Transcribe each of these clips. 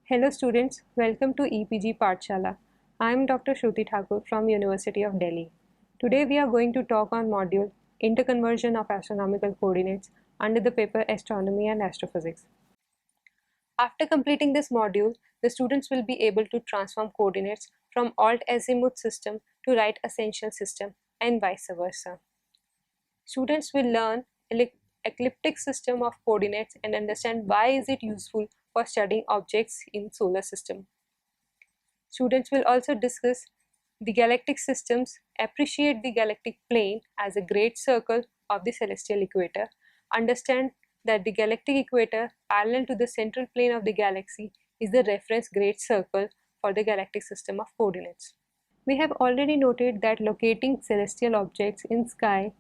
Hello students, welcome to EPG Pathshala. I am Dr. Shruti Thakur from University of Delhi. Today we are going to talk on module Interconversion of Astronomical Coordinates under the paper Astronomy and Astrophysics. After completing this module, the students will be able to transform coordinates from alt-azimuth system to right ascension system and vice versa. Students will learn ecliptic system of coordinates and understand why is it useful for studying objects in solar system. Students will also discuss the galactic systems, appreciate the galactic plane as a great circle of the celestial equator, understand that the galactic equator parallel to the central plane of the galaxy is the reference great circle for the galactic system of coordinates. We have already noted that locating celestial objects in sky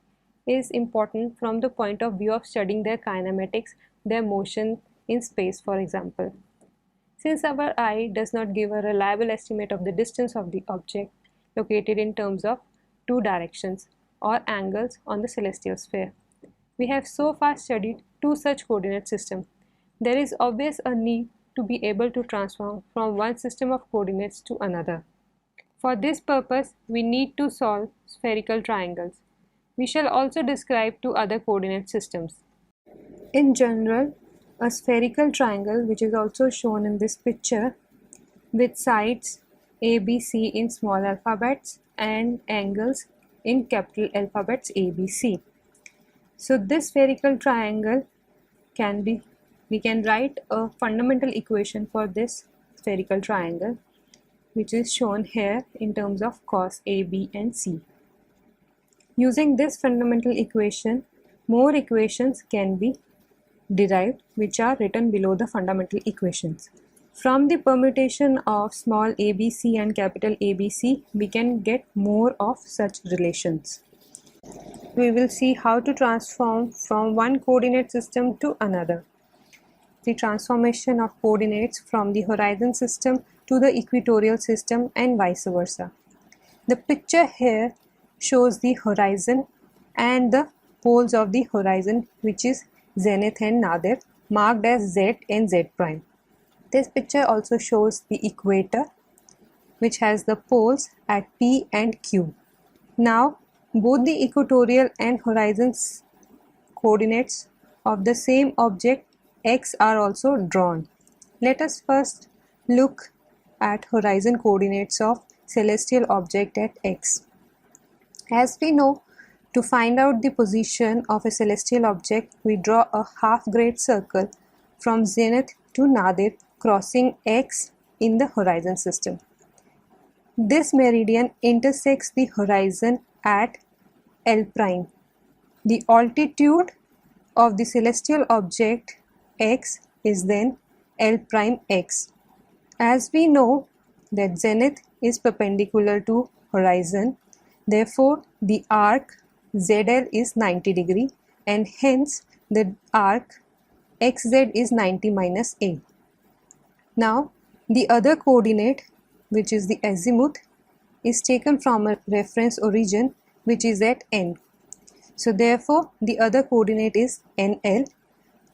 is important from the point of view of studying their kinematics, their motion in space, for example. Since our eye does not give a reliable estimate of the distance of the object located in terms of two directions or angles on the celestial sphere, we have so far studied two such coordinate systems. There is obvious a need to be able to transform from one system of coordinates to another. For this purpose, we need to solve spherical triangles. We shall also describe two other coordinate systems. In general, a spherical triangle, which is also shown in this picture, with sides A, B, C in small alphabets and angles in capital alphabets A, B, C. So this spherical triangle we can write a fundamental equation for this spherical triangle, which is shown here in terms of cos A, B and C. Using this fundamental equation, more equations can be derived, which are written below the fundamental equations. From the permutation of small abc and capital ABC, we can get more of such relations. We will see how to transform from one coordinate system to another. The transformation of coordinates from the horizon system to the equatorial system and vice versa. The picture here shows the horizon and the poles of the horizon, which is zenith and nadir, marked as Z and Z prime. This picture also shows the equator, which has the poles at P and Q. Now, both the equatorial and horizon coordinates of the same object X are also drawn. Let us first look at horizon coordinates of celestial object at X. As we know, to find out the position of a celestial object, we draw a half great circle from zenith to nadir crossing X in the horizon system. This meridian intersects the horizon at L prime. The altitude of the celestial object X is then L prime X. As we know that zenith is perpendicular to horizon, therefore the arc ZL is 90 degree and hence the arc XZ is 90 minus A. Now the other coordinate, which is the azimuth, is taken from a reference origin which is at N. So therefore the other coordinate is NL,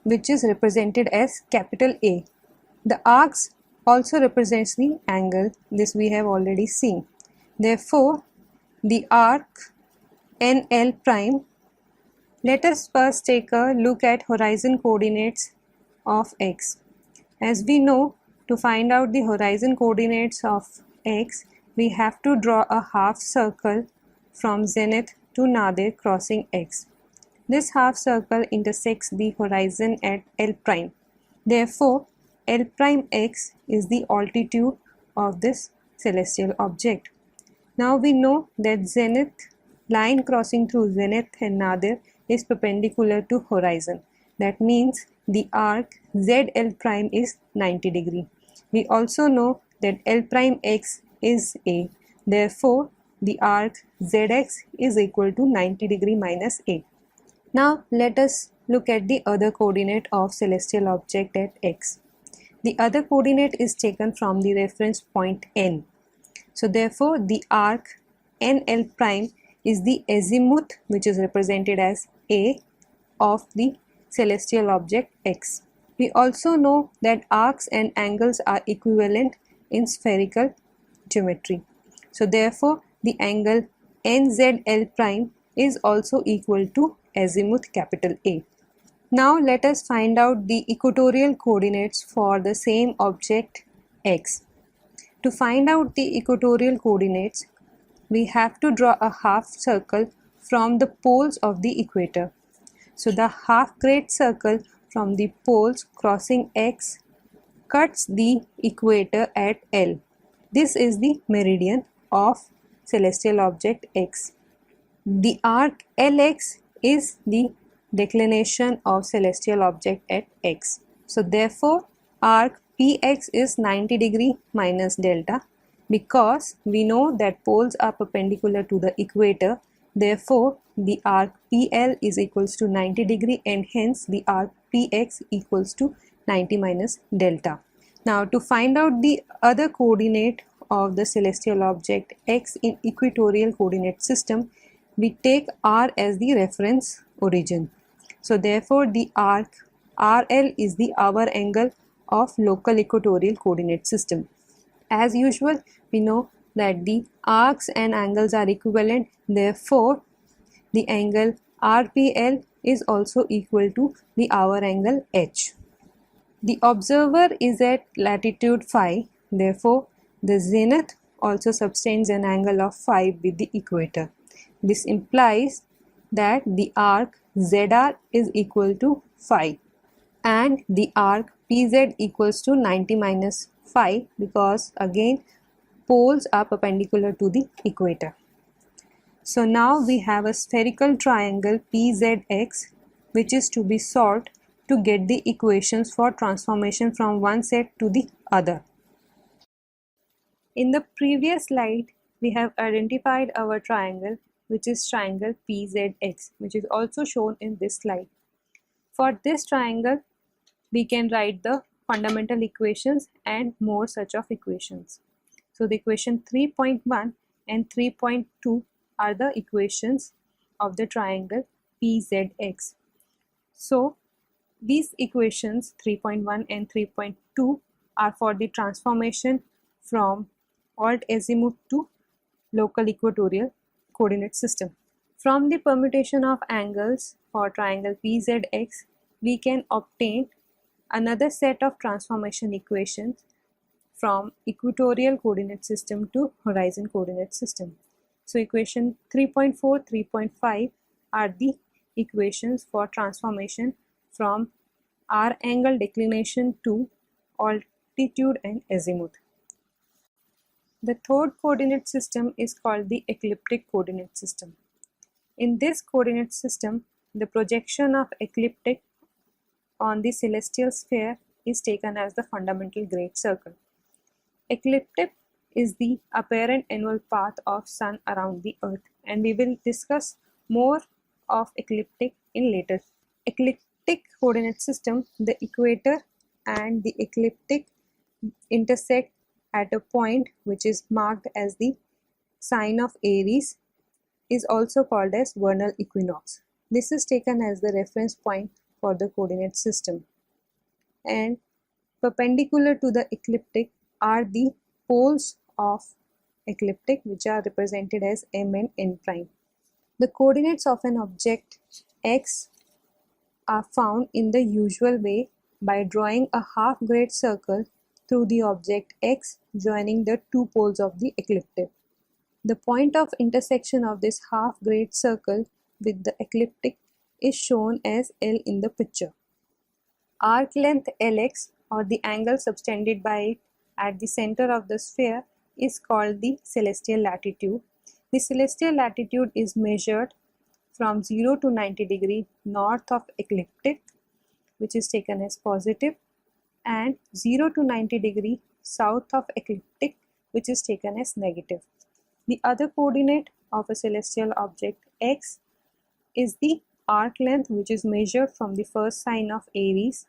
which is represented as capital A. The arcs also represents the angle, this we have already seen. Therefore the arc NL prime. Let us first take a look at horizon coordinates of X. As we know, to find out the horizon coordinates of X, we have to draw a half circle from zenith to nadir crossing X. This half circle intersects the horizon at L prime. Therefore, L prime X is the altitude of this celestial object. Now we know that zenith line crossing through zenith and nadir is perpendicular to horizon. That means the arc ZL prime is 90 degree. We also know that L prime X is A. Therefore, the arc ZX is equal to 90 degree minus A. Now let us look at the other coordinate of celestial object at X. The other coordinate is taken from the reference point N. So therefore the arc NL prime is the azimuth, which is represented as A, of the celestial object X. We also know that arcs and angles are equivalent in spherical geometry. So therefore, the angle NZL prime is also equal to azimuth capital A. Now let us find out the equatorial coordinates for the same object x. To find out the equatorial coordinates, we have to draw a half circle from the poles of the equator. So the half great circle from the poles crossing x cuts the equator at L. This is the meridian of celestial object x. The arc LX is the declination of celestial object at x. So therefore, arc PX is 90 degree minus delta. Because we know that poles are perpendicular to the equator, therefore the arc PL is equals to 90 degree and hence the arc PX equals to 90 minus delta. Now to find out the other coordinate of the celestial object x in equatorial coordinate system, we take R as the reference origin. So therefore the arc RL is the hour angle of local equatorial coordinate system. As usual, we know that the arcs and angles are equivalent, therefore the angle RPL is also equal to the hour angle H. The observer is at latitude phi, therefore the zenith also subtends an angle of phi with the equator. This implies that the arc ZR is equal to phi and the arc PZ equals to 90 minus phi because again poles are perpendicular to the equator. So now we have a spherical triangle PZX which is to be solved to get the equations for transformation from one set to the other. In the previous slide, we have identified our triangle which is triangle PZX, which is also shown in this slide. For this triangle, we can write the fundamental equations and more such of equations. So the equation 3.1 and 3.2 are the equations of the triangle PZX. So these equations 3.1 and 3.2 are for the transformation from alt azimuth to local equatorial coordinate system. From the permutation of angles for triangle PZX, we can obtain another set of transformation equations from equatorial coordinate system to horizon coordinate system. So equation 3.4, 3.5 are the equations for transformation from R angle declination to altitude and azimuth. The third coordinate system is called the ecliptic coordinate system. In this coordinate system, the projection of ecliptic on the celestial sphere is taken as the fundamental great circle. Ecliptic is the apparent annual path of Sun around the Earth, and we will discuss more of ecliptic in later. Ecliptic coordinate system, the equator and the ecliptic intersect at a point which is marked as the sign of Aries, is also called as vernal equinox. This is taken as the reference point for the coordinate system, and perpendicular to the ecliptic are the poles of ecliptic, which are represented as M and N prime. The coordinates of an object x are found in the usual way by drawing a half great circle through the object x joining the two poles of the ecliptic. The point of intersection of this half great circle with the ecliptic is shown as L in the picture. Arc length Lx, or the angle subtended by it at the center of the sphere, is called the celestial latitude. The celestial latitude is measured from 0 to 90 degree north of ecliptic, which is taken as positive, and 0 to 90 degree south of ecliptic, which is taken as negative. The other coordinate of a celestial object x is the arc length, which is measured from the first sign of Aries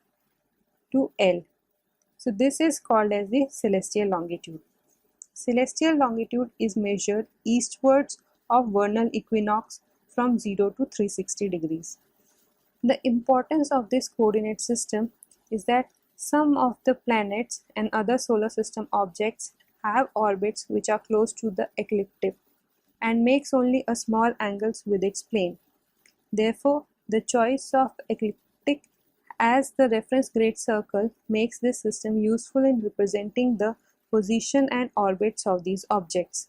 to L. So this is called as the celestial longitude. Celestial longitude is measured eastwards of vernal equinox from 0 to 360 degrees. The importance of this coordinate system is that some of the planets and other solar system objects have orbits which are close to the ecliptic and makes only a small angles with its plane. Therefore, the choice of ecliptic as the reference great circle makes this system useful in representing the position and orbits of these objects.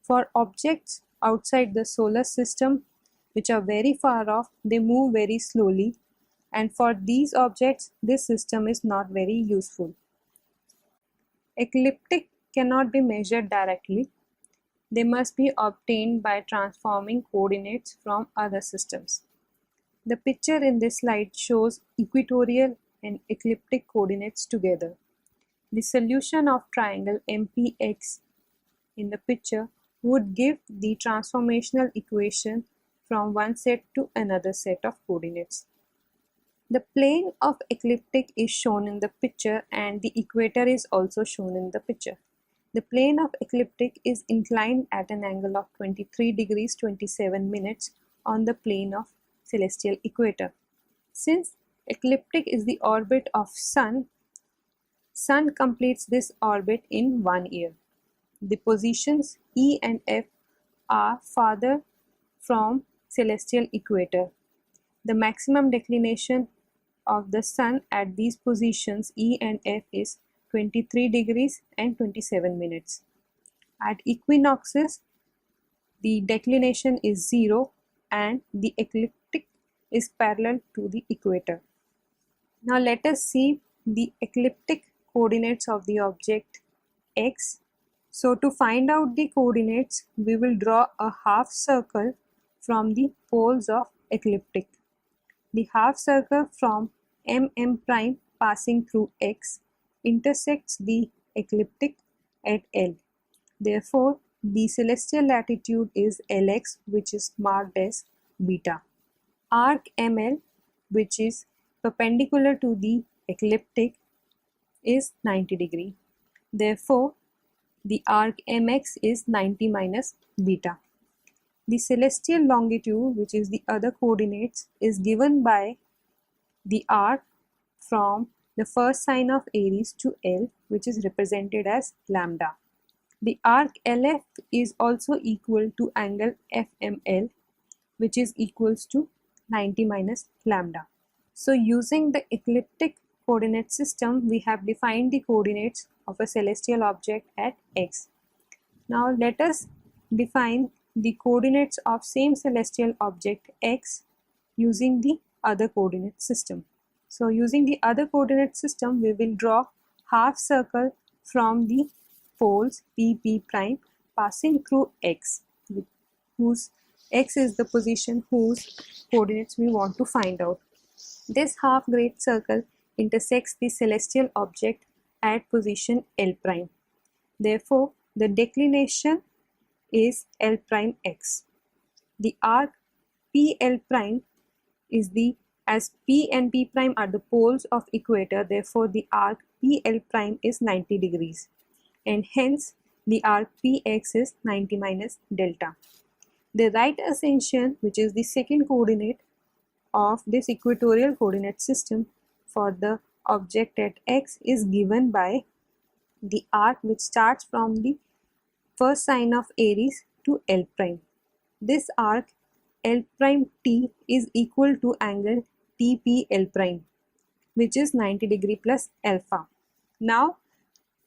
For objects outside the solar system, which are very far off, they move very slowly, and for these objects, this system is not very useful. Ecliptic cannot be measured directly. They must be obtained by transforming coordinates from other systems. The picture in this slide shows equatorial and ecliptic coordinates together. The solution of triangle MPX in the picture would give the transformational equation from one set to another set of coordinates. The plane of ecliptic is shown in the picture and the equator is also shown in the picture. The plane of ecliptic is inclined at an angle of 23 degrees 27 minutes on the plane of celestial equator. Since ecliptic is the orbit of Sun completes this orbit in 1 year. The positions E and F are farther from celestial equator. The maximum declination of the Sun at these positions E and F is 23 degrees and 27 minutes. At equinoxes, the declination is 0 and the ecliptic is parallel to the equator. Now let us see the ecliptic coordinates of the object X. So to find out the coordinates, we will draw a half circle from the poles of ecliptic. The half circle from MM prime passing through X intersects the ecliptic at L. Therefore, the celestial latitude is Lx, which is marked as beta. Arc ML, which is perpendicular to the ecliptic, is 90 degree. Therefore, the arc MX is 90 minus beta. The celestial longitude, which is the other coordinates, is given by the arc from the first sign of Aries to L, which is represented as lambda. The arc LF is also equal to angle FML, which is equals to 90 minus lambda. So using the ecliptic coordinate system, we have defined the coordinates of a celestial object at X. Now let us define the coordinates of same celestial object X using the other coordinate system. So using the other coordinate system, we will draw half circle from the poles P prime passing through X, whose X is the position whose coordinates we want to find out. This half great circle intersects the celestial object at position L prime. Therefore, the declination is L prime X. The arc PL prime is as P and P prime are the poles of equator, therefore the arc PL prime is 90 degrees and hence the arc PX is 90 minus delta. The right ascension, which is the second coordinate of this equatorial coordinate system for the object at X, is given by the arc which starts from the first sign of Aries to L prime. This arc L prime T is equal to angle TP L prime, which is 90 degree plus alpha. Now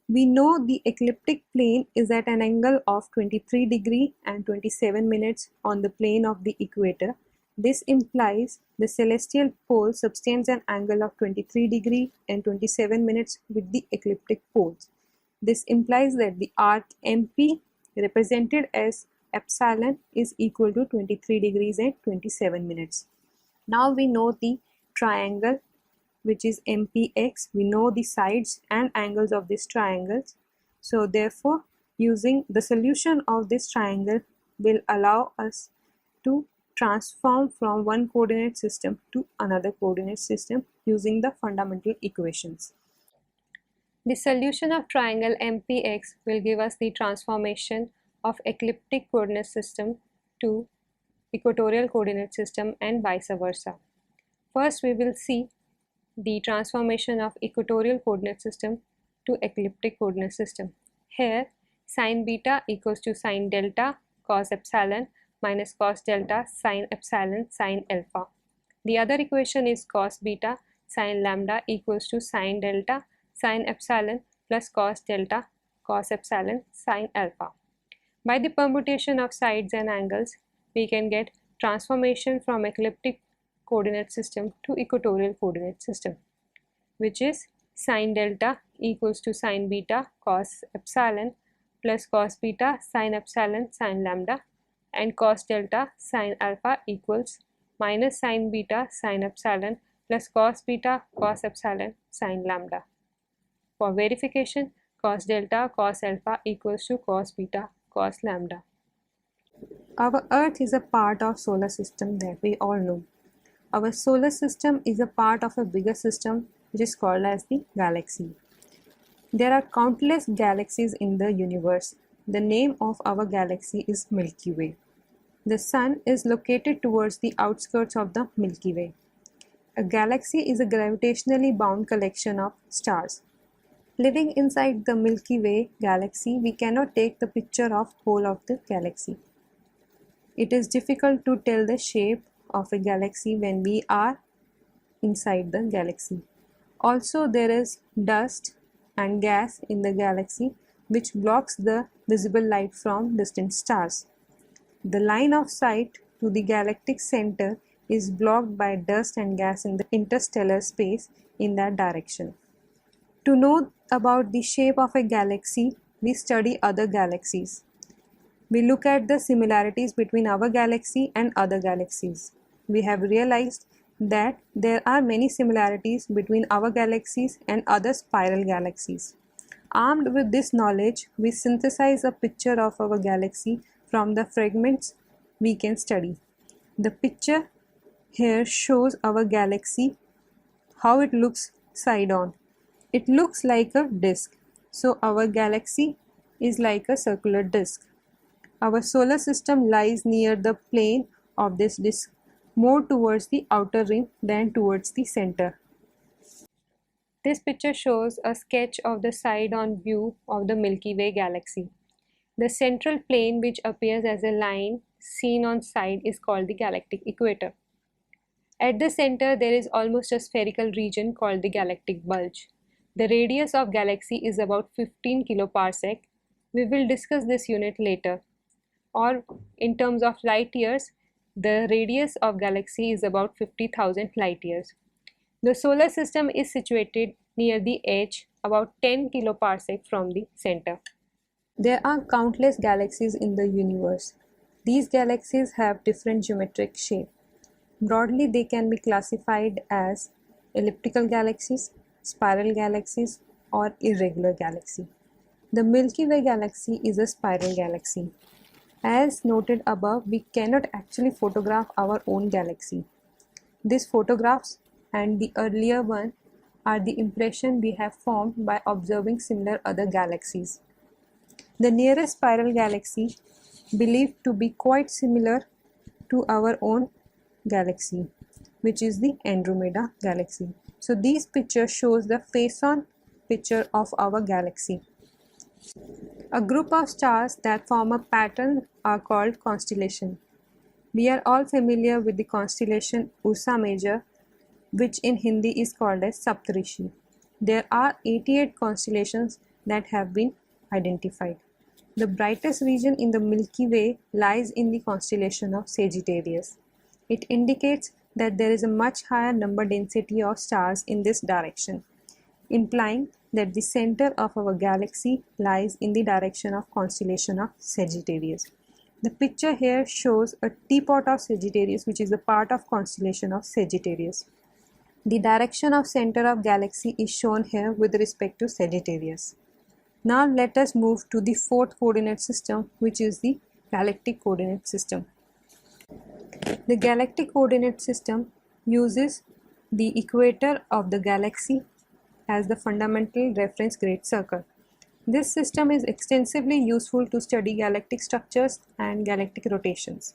we know the ecliptic plane is at an angle of 23 degree and 27 minutes on the plane of the equator. This implies the celestial pole subtends an angle of 23 degree and 27 minutes with the ecliptic poles. This implies that the arc MP, represented as epsilon, is equal to 23 degrees and 27 minutes. Now we know the triangle, which is MPX. We know the sides and angles of this triangle. So therefore, using the solution of this triangle will allow us to transform from one coordinate system to another coordinate system using the fundamental equations. The solution of triangle MPX will give us the transformation of ecliptic coordinate system to equatorial coordinate system and vice versa. First, we will see the transformation of equatorial coordinate system to ecliptic coordinate system. Here, sine beta equals to sine delta cos epsilon minus cos delta sine epsilon sine alpha. The other equation is cos beta sine lambda equals to sine delta sine epsilon plus cos delta cos epsilon sine alpha. By the permutation of sides and angles, we can get transformation from ecliptic coordinate system to equatorial coordinate system, which is sine delta equals to sine beta cos epsilon plus cos beta sine epsilon sine lambda, and cos delta sine alpha equals minus sine beta sine epsilon plus cos beta cos epsilon sine lambda. For verification, cos delta cos alpha equals to cos beta cos lambda. Our Earth is a part of solar system that we all know. Our solar system is a part of a bigger system which is called as the galaxy. There are countless galaxies in the universe. The name of our galaxy is Milky Way. The Sun is located towards the outskirts of the Milky Way. A galaxy is a gravitationally bound collection of stars. Living inside the Milky Way galaxy, we cannot take the picture of whole of the galaxy. It is difficult to tell the shape of a galaxy when we are inside the galaxy. Also, there is dust and gas in the galaxy which blocks the visible light from distant stars. The line of sight to the galactic center is blocked by dust and gas in the interstellar space in that direction. To know about the shape of a galaxy, we study other galaxies. We look at the similarities between our galaxy and other galaxies. We have realized that there are many similarities between our galaxies and other spiral galaxies. Armed with this knowledge, we synthesize a picture of our galaxy from the fragments we can study. The picture here shows our galaxy, how it looks side on. It looks like a disk, so our galaxy is like a circular disk. Our solar system lies near the plane of this disk, more towards the outer rim than towards the center. This picture shows a sketch of the side-on view of the Milky Way galaxy. The central plane, which appears as a line seen on side, is called the galactic equator. At the center, there is almost a spherical region called the galactic bulge. The radius of galaxy is about 15 kiloparsec. We will discuss this unit later. Or in terms of light years, the radius of galaxy is about 50,000 light years. The solar system is situated near the edge, about 10 kiloparsec from the center. There are countless galaxies in the universe. These galaxies have different geometric shape. Broadly, they can be classified as elliptical galaxies, spiral galaxies, or irregular galaxy. The Milky Way galaxy is a spiral galaxy. As noted above, we cannot actually photograph our own galaxy. These photographs and the earlier one are the impression we have formed by observing similar other galaxies. The nearest spiral galaxy, believed to be quite similar to our own galaxy, which is the Andromeda galaxy. So these pictures shows the face-on picture of our galaxy. A group of stars that form a pattern are called constellation. We are all familiar with the constellation Ursa Major, which in Hindi is called as Saptarishi. There are 88 constellations that have been identified. The brightest region in the Milky Way lies in the constellation of Sagittarius. It indicates that there is a much higher number density of stars in this direction, implying that the center of our galaxy lies in the direction of constellation of Sagittarius. The picture here shows a teapot of Sagittarius, which is a part of constellation of Sagittarius. The direction of center of galaxy is shown here with respect to Sagittarius. Now let us move to the fourth coordinate system, which is the galactic coordinate system. The galactic coordinate system uses the equator of the galaxy as the fundamental reference grid circle. This system is extensively useful to study galactic structures and galactic rotations.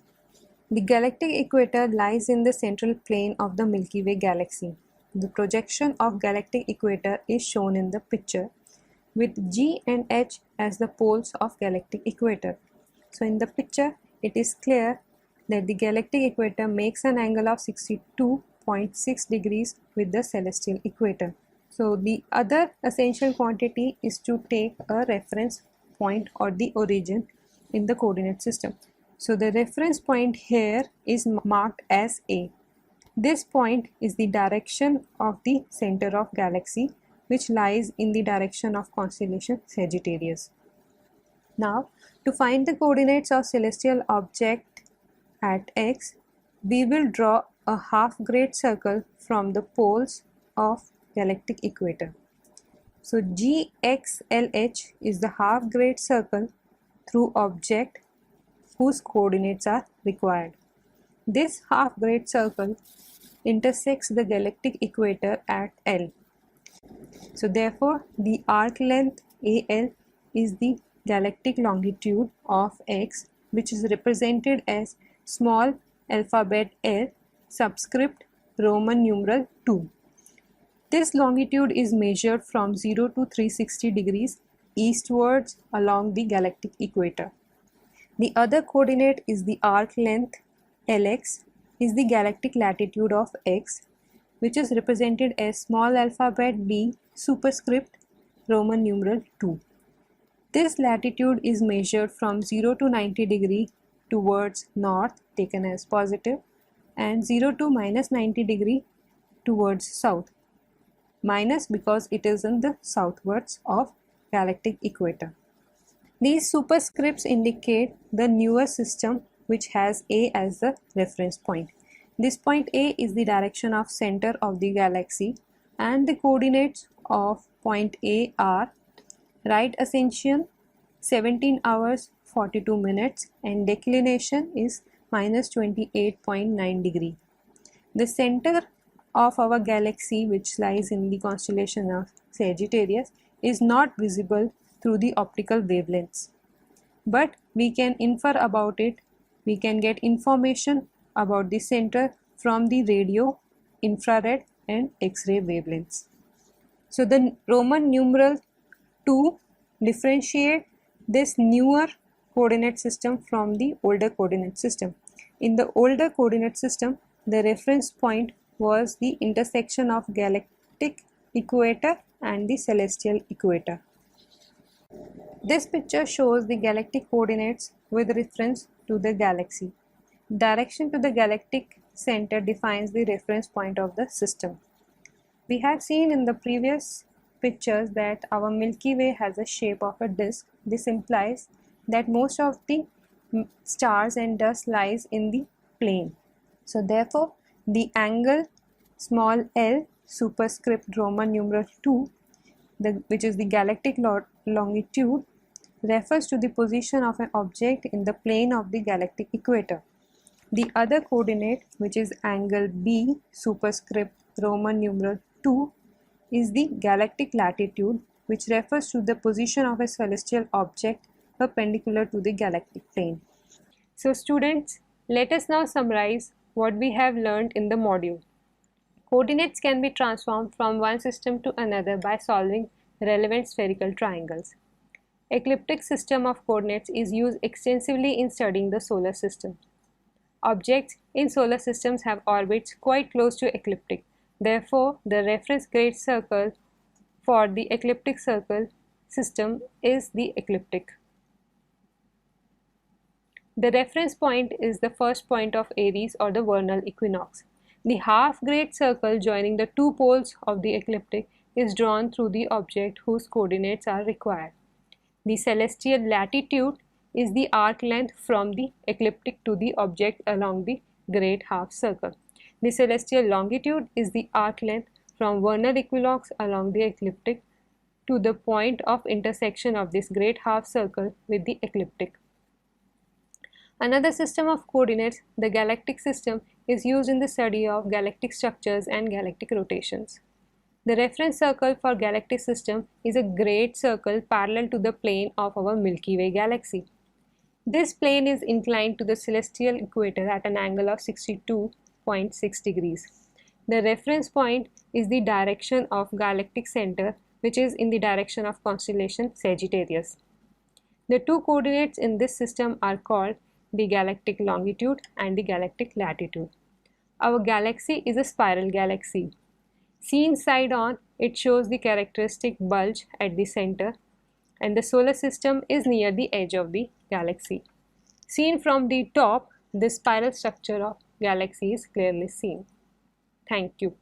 The galactic equator lies in the central plane of the Milky Way galaxy. the projection of galactic equator is shown in the picture with G and H as the poles of galactic equator. So in the picture it is clear that the galactic equator makes an angle of 62.6 degrees with the celestial equator. So the other essential quantity is to take a reference point or the origin in the coordinate system. So the reference point here is marked as A. This point is the direction of the center of galaxy, which lies in the direction of constellation Sagittarius. Now, to find the coordinates of celestial object at X, we will draw a half great circle from the poles of galactic equator. So GXLH is the half great circle through object whose coordinates are required. This half great circle intersects the galactic equator at L. So therefore the arc length AL is the galactic longitude of X, which is represented as small alphabet L subscript Roman numeral 2. This longitude is measured from 0 to 360 degrees eastwards along the galactic equator. The other coordinate is the arc length Lx is the galactic latitude of X, which is represented as small alphabet D superscript Roman numeral 2. This latitude is measured from 0 to 90 degree towards north taken as positive and 0 to minus 90 degree towards south. Minus because it is in the southwards of galactic equator. These superscripts indicate the newer system which has A as the reference point. This point A is the direction of center of the galaxy and the coordinates of point A are right ascension 17 hours 42 minutes and declination is minus 28.9 degree. The center of our galaxy, which lies in the constellation of Sagittarius, is not visible through the optical wavelengths, but we can infer about it. We can get information about the center from the radio, infrared and X-ray wavelengths. So the Roman numeral 2 differentiate this newer coordinate system from the older coordinate system. In the older coordinate system, the reference point was the intersection of galactic equator and the celestial equator. This picture shows the galactic coordinates with reference to the galaxy. Direction to the galactic center defines the reference point of the system. We have seen in the previous pictures that our Milky Way has a shape of a disk. This implies that most of the stars and dust lies in the plane. So therefore, the angle small l superscript Roman numeral 2, which is the galactic longitude, refers to the position of an object in the plane of the galactic equator. The other coordinate, which is angle B superscript Roman numeral 2, is the galactic latitude, which refers to the position of a celestial object perpendicular to the galactic plane. So students, let us now summarize what we have learned in the module. Coordinates can be transformed from one system to another by solving relevant spherical triangles. Ecliptic system of coordinates is used extensively in studying the solar system. Objects in solar systems have orbits quite close to ecliptic. Therefore, the reference great circle for the ecliptic circle system is the ecliptic. The reference point is the first point of Aries or the vernal equinox. The half great circle joining the two poles of the ecliptic is drawn through the object whose coordinates are required. The celestial latitude is the arc length from the ecliptic to the object along the great half circle. The celestial longitude is the arc length from vernal equinox along the ecliptic to the point of intersection of this great half circle with the ecliptic. Another system of coordinates, the galactic system, is used in the study of galactic structures and galactic rotations. The reference circle for galactic system is a great circle parallel to the plane of our Milky Way galaxy. This plane is inclined to the celestial equator at an angle of 62.6 degrees. The reference point is the direction of galactic center, which is in the direction of constellation Sagittarius. The two coordinates in this system are called the galactic longitude and the galactic latitude. Our galaxy is a spiral galaxy. Seen side on, it shows the characteristic bulge at the center, and the solar system is near the edge of the galaxy. Seen from the top, the spiral structure of galaxy is clearly seen. Thank you.